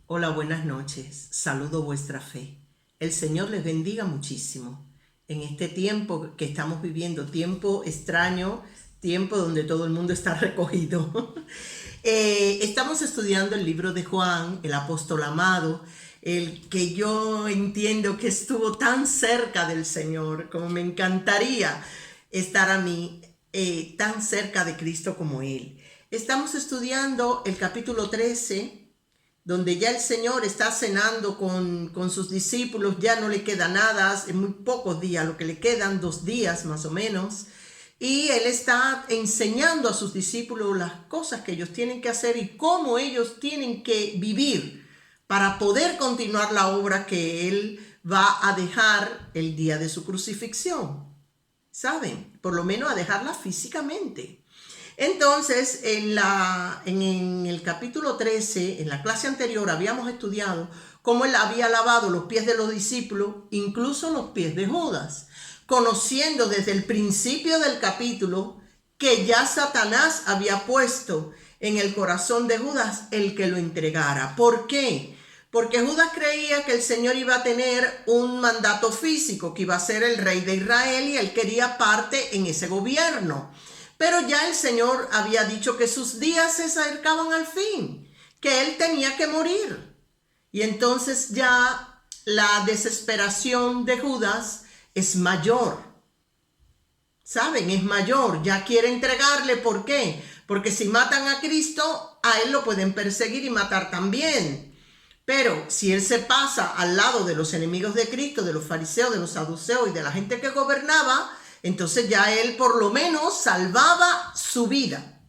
Hola, buenas noches. Saludo vuestra fe. El Señor les bendiga muchísimo. En este tiempo que estamos viviendo, tiempo extraño, tiempo donde todo el mundo está recogido. Estamos estudiando el libro de Juan, el apóstol amado, el que yo entiendo que estuvo tan cerca del Señor, como me encantaría estar a mí tan cerca de Cristo como Él. Estamos estudiando el capítulo 13, donde ya el Señor está cenando con sus discípulos, ya no le queda nada, en muy pocos días, lo que le quedan 2 días más o menos, y Él está enseñando a sus discípulos las cosas que ellos tienen que hacer y cómo ellos tienen que vivir para poder continuar la obra que Él va a dejar el día de su crucifixión, ¿saben? Por lo menos a dejarla físicamente. Entonces, en el capítulo 13, en la clase anterior, habíamos estudiado cómo Él había lavado los pies de los discípulos, incluso los pies de Judas, conociendo desde el principio del capítulo que ya Satanás había puesto en el corazón de Judas el que lo entregara. ¿Por qué? Porque Judas creía que el Señor iba a tener un mandato físico, que iba a ser el rey de Israel y él quería parte en ese gobierno. Pero ya el Señor había dicho que sus días se acercaban al fin, que Él tenía que morir. Y entonces ya la desesperación de Judas es mayor. ¿Saben? Es mayor. Ya quiere entregarle. ¿Por qué? Porque si matan a Cristo, a Él lo pueden perseguir y matar también. Pero si Él se pasa al lado de los enemigos de Cristo, de los fariseos, de los saduceos y de la gente que gobernaba, entonces ya Él por lo menos salvaba su vida.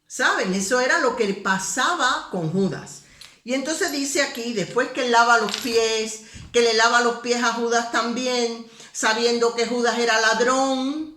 ¿Saben? Eso era lo que pasaba con Judas. Y entonces dice aquí, después que él lava los pies, que le lava los pies a Judas también, sabiendo que Judas era ladrón,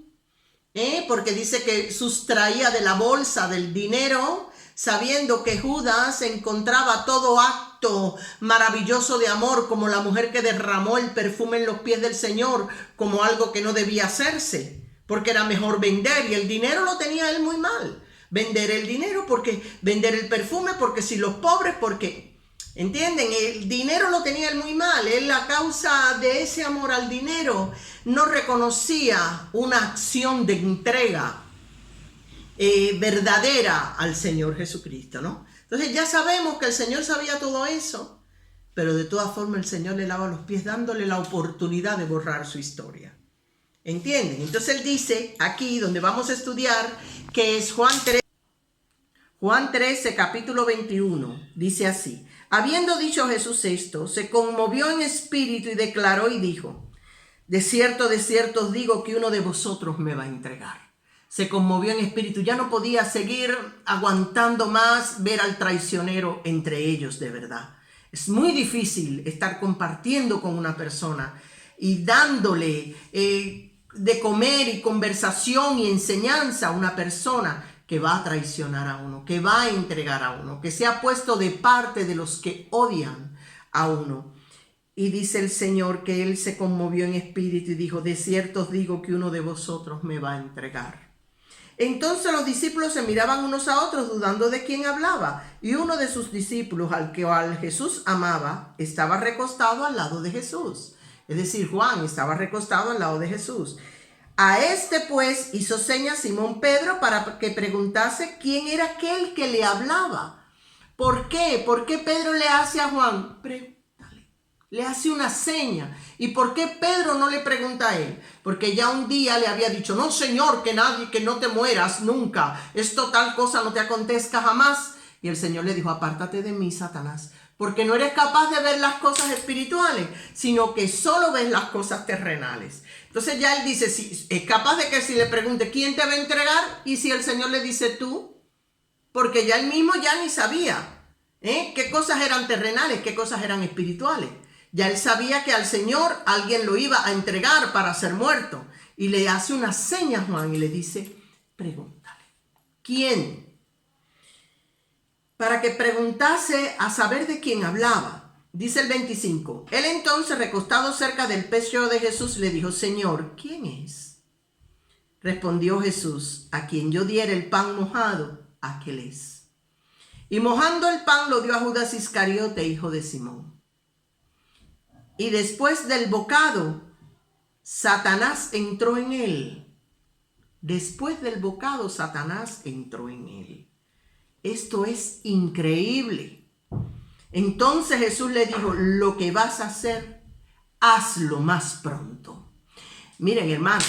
porque dice que sustraía de la bolsa del dinero, sabiendo que Judas encontraba todo acto maravilloso de amor, como la mujer que derramó el perfume en los pies del Señor, como algo que no debía hacerse, porque era mejor vender, y el dinero lo tenía él muy mal. Vender el dinero, porque vender el perfume, porque si los pobres, porque, ¿entienden? El dinero lo tenía él muy mal. Él, a causa de ese amor al dinero, no reconocía una acción de entrega verdadera al Señor Jesucristo, ¿no? Entonces ya sabemos que el Señor sabía todo eso, pero de todas formas el Señor le lava los pies dándole la oportunidad de borrar su historia. ¿Entienden? Entonces él dice aquí, donde vamos a estudiar, que es Juan 13, capítulo 21, dice así: habiendo dicho Jesús esto, se conmovió en espíritu y declaró y dijo: de cierto os digo que uno de vosotros me va a entregar. Se conmovió en espíritu, ya no podía seguir aguantando más ver al traicionero entre ellos, de verdad. Es muy difícil estar compartiendo con una persona y dándole de comer y conversación y enseñanza a una persona que va a traicionar a uno, que va a entregar a uno, que se ha puesto de parte de los que odian a uno. Y dice el Señor que Él se conmovió en espíritu y dijo: de cierto os digo que uno de vosotros me va a entregar. Entonces los discípulos se miraban unos a otros, dudando de quién hablaba. Y uno de sus discípulos, al Jesús amaba, estaba recostado al lado de Jesús. Es decir, Juan estaba recostado al lado de Jesús. A este pues hizo señas Simón Pedro para que preguntase quién era aquel que le hablaba. ¿Por qué? ¿Por qué Pedro le hace a Juan? Le hace una seña. ¿Y por qué Pedro no le pregunta a él? Porque ya un día le había dicho: no, Señor, que no te mueras nunca. Esto tal cosa no te acontezca jamás. Y el Señor le dijo: apártate de mí, Satanás, porque no eres capaz de ver las cosas espirituales, sino que solo ves las cosas terrenales. Entonces ya él dice, si es capaz de que si le pregunte quién te va a entregar, y si el Señor le dice tú, porque ya él mismo ya ni sabía qué cosas eran terrenales, qué cosas eran espirituales. Ya él sabía que al Señor alguien lo iba a entregar para ser muerto. Y le hace una seña a Juan y le dice: pregúntale. ¿Quién? Para que preguntase a saber de quién hablaba. Dice el 25. Él entonces, recostado cerca del pecho de Jesús, le dijo: Señor, ¿quién es? Respondió Jesús: a quien yo diera el pan mojado, aquel es. Y mojando el pan lo dio a Judas Iscariote, hijo de Simón. Y después del bocado, Satanás entró en él. Después del bocado, Satanás entró en él. Esto es increíble. Entonces Jesús le dijo, lo que vas a hacer, hazlo más pronto. Miren, hermano,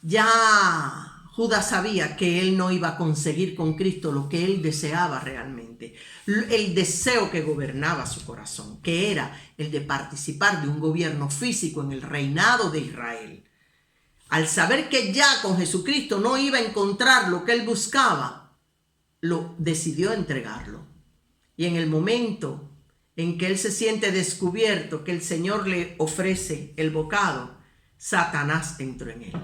ya Judas sabía que él no iba a conseguir con Cristo lo que él deseaba realmente. El deseo que gobernaba su corazón, que era el de participar de un gobierno físico en el reinado de Israel. Al saber que ya con Jesucristo no iba a encontrar lo que él buscaba, lo decidió entregarlo. Y en el momento en que él se siente descubierto, que el Señor le ofrece el bocado, Satanás entró en él.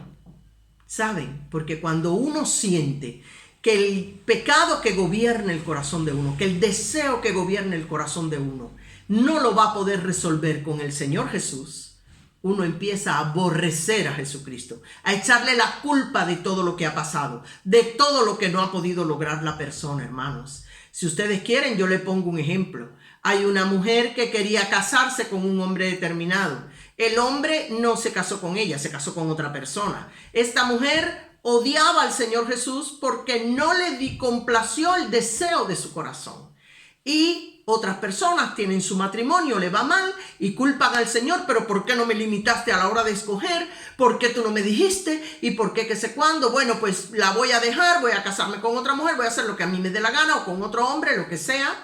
¿Saben? Porque cuando uno siente que el pecado que gobierna el corazón de uno, que el deseo que gobierna el corazón de uno, no lo va a poder resolver con el Señor Jesús, uno empieza a aborrecer a Jesucristo, a echarle la culpa de todo lo que ha pasado, de todo lo que no ha podido lograr la persona, hermanos. Si ustedes quieren, yo le pongo un ejemplo. Hay una mujer que quería casarse con un hombre determinado. El hombre no se casó con ella, se casó con otra persona. Esta mujer odiaba al Señor Jesús porque no le complació el deseo de su corazón. Y otras personas tienen su matrimonio, le va mal y culpan al Señor, pero ¿por qué no me limitaste a la hora de escoger? ¿Por qué tú no me dijiste? ¿Y por qué qué sé cuándo? Bueno, pues la voy a dejar, voy a casarme con otra mujer, voy a hacer lo que a mí me dé la gana o con otro hombre, lo que sea,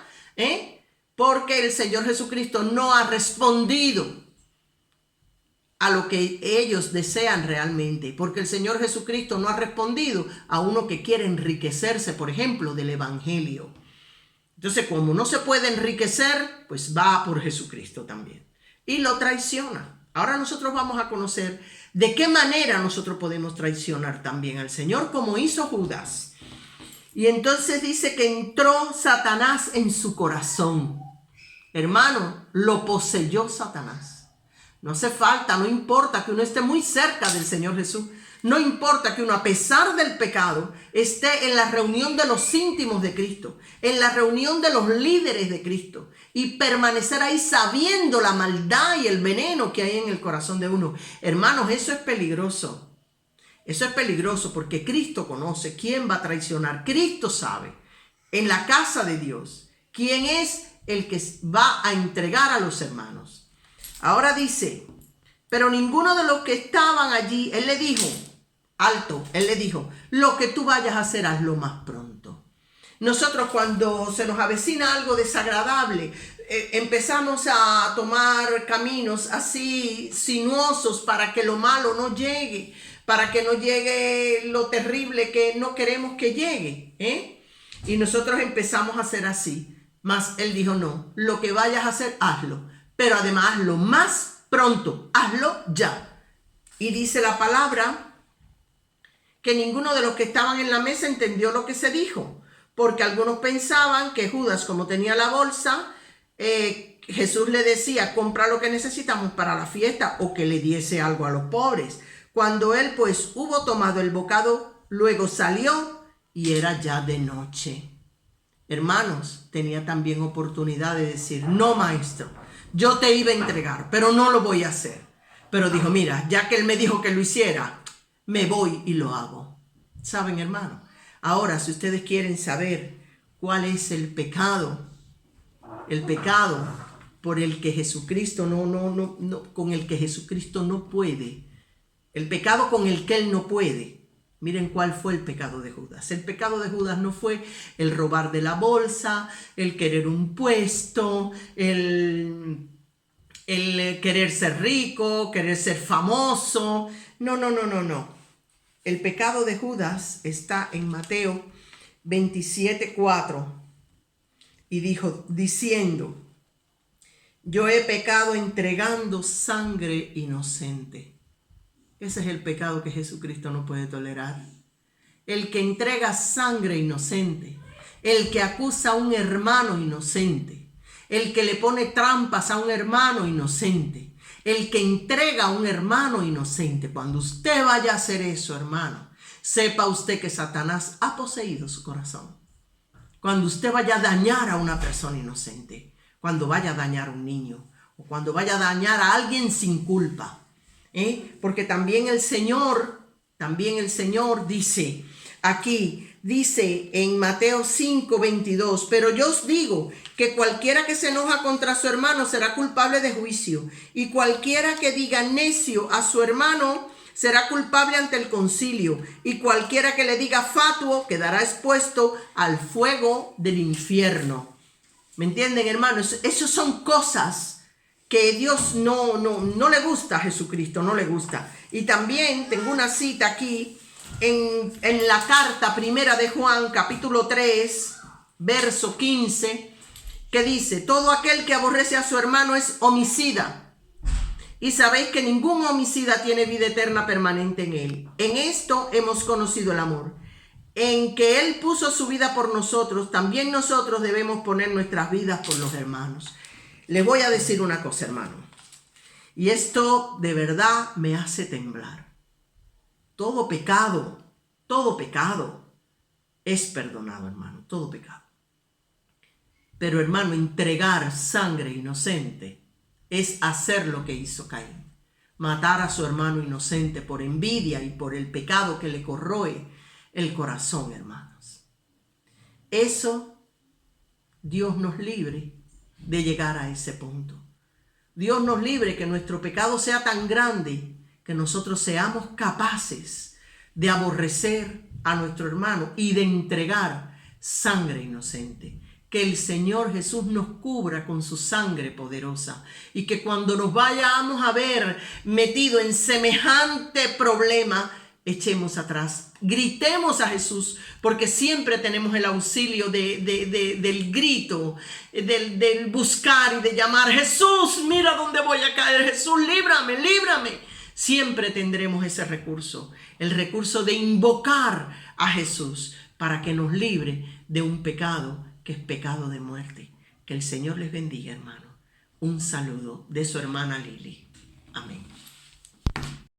porque el Señor Jesucristo no ha respondido a lo que ellos desean realmente, porque el Señor Jesucristo no ha respondido a uno que quiere enriquecerse, por ejemplo, del Evangelio. Entonces, como no se puede enriquecer, pues va por Jesucristo también. Y lo traiciona. Ahora nosotros vamos a conocer de qué manera nosotros podemos traicionar también al Señor, como hizo Judas. Y entonces dice que entró Satanás en su corazón. Hermano, lo poseyó Satanás. No hace falta, no importa que uno esté muy cerca del Señor Jesús. No importa que uno, a pesar del pecado, esté en la reunión de los íntimos de Cristo, en la reunión de los líderes de Cristo, y permanecer ahí sabiendo la maldad y el veneno que hay en el corazón de uno. Hermanos, eso es peligroso. Eso es peligroso porque Cristo conoce quién va a traicionar. Cristo sabe, en la casa de Dios, quién es el que va a entregar a los hermanos. Ahora dice, pero ninguno de los que estaban allí, él le dijo, alto, él le dijo, lo que tú vayas a hacer, hazlo más pronto. Nosotros cuando se nos avecina algo desagradable, empezamos a tomar caminos así sinuosos para que lo malo no llegue, para que no llegue lo terrible que no queremos que llegue, Y nosotros empezamos a hacer así. Mas él dijo, no, lo que vayas a hacer, hazlo. Pero además hazlo más pronto, hazlo ya. Y dice la palabra que ninguno de los que estaban en la mesa entendió lo que se dijo, porque algunos pensaban que Judas, como tenía la bolsa, Jesús le decía, compra lo que necesitamos para la fiesta o que le diese algo a los pobres. Cuando él pues hubo tomado el bocado, luego salió y era ya de noche. Hermanos, tenía también oportunidad de decir, no maestro, yo te iba a entregar, pero no lo voy a hacer. Pero dijo, mira, ya que él me dijo que lo hiciera, me voy y lo hago. ¿Saben, hermano? Ahora, si ustedes quieren saber cuál es el pecado por el que Jesucristo con el que Jesucristo no puede, el pecado con el que él no puede, miren cuál fue el pecado de Judas. El pecado de Judas no fue el robar de la bolsa, el querer un puesto, el querer ser rico, querer ser famoso. No. El pecado de Judas está en Mateo 27:4 y dijo, diciendo, yo he pecado entregando sangre inocente. Ese es el pecado que Jesucristo no puede tolerar. El que entrega sangre inocente, el que acusa a un hermano inocente, el que le pone trampas a un hermano inocente, el que entrega a un hermano inocente. Cuando usted vaya a hacer eso, hermano, sepa usted que Satanás ha poseído su corazón. cuando usted vaya a dañar a una persona inocente, cuando vaya a dañar a un niño, o cuando vaya a dañar a alguien sin culpa. Porque también el Señor dice aquí, dice en Mateo 5:22, pero yo os digo que cualquiera que se enoja contra su hermano será culpable de juicio, y cualquiera que diga necio a su hermano será culpable ante el concilio, y cualquiera que le diga fatuo quedará expuesto al fuego del infierno. ¿Me entienden, hermanos? Esas son cosas que Dios no le gusta a Jesucristo, no le gusta. Y también tengo una cita aquí en la carta primera de Juan, capítulo 3, verso 15, que dice: todo aquel que aborrece a su hermano es homicida. Y sabéis que ningún homicida tiene vida eterna permanente en él. En esto hemos conocido el amor, en que Él puso su vida por nosotros. También nosotros debemos poner nuestras vidas por los hermanos. Les voy a decir una cosa, hermano, y esto de verdad me hace temblar. Todo pecado es perdonado, hermano, todo pecado. Pero, hermano, entregar sangre inocente es hacer lo que hizo Caín: matar a su hermano inocente por envidia y por el pecado que le corroe el corazón, hermanos. Eso, Dios nos libre de llegar a ese punto. Dios nos libre que nuestro pecado sea tan grande que nosotros seamos capaces de aborrecer a nuestro hermano y de entregar sangre inocente. Que el Señor Jesús nos cubra con su sangre poderosa, y que cuando nos vayamos a ver metido en semejante problema, echemos atrás, gritemos a Jesús, porque siempre tenemos el auxilio del grito, del buscar y de llamar: Jesús, mira dónde voy a caer, Jesús, líbrame, líbrame. Siempre tendremos ese recurso, el recurso de invocar a Jesús para que nos libre de un pecado que es pecado de muerte. Que el Señor les bendiga, hermano. Un saludo de su hermana Lili. Amén.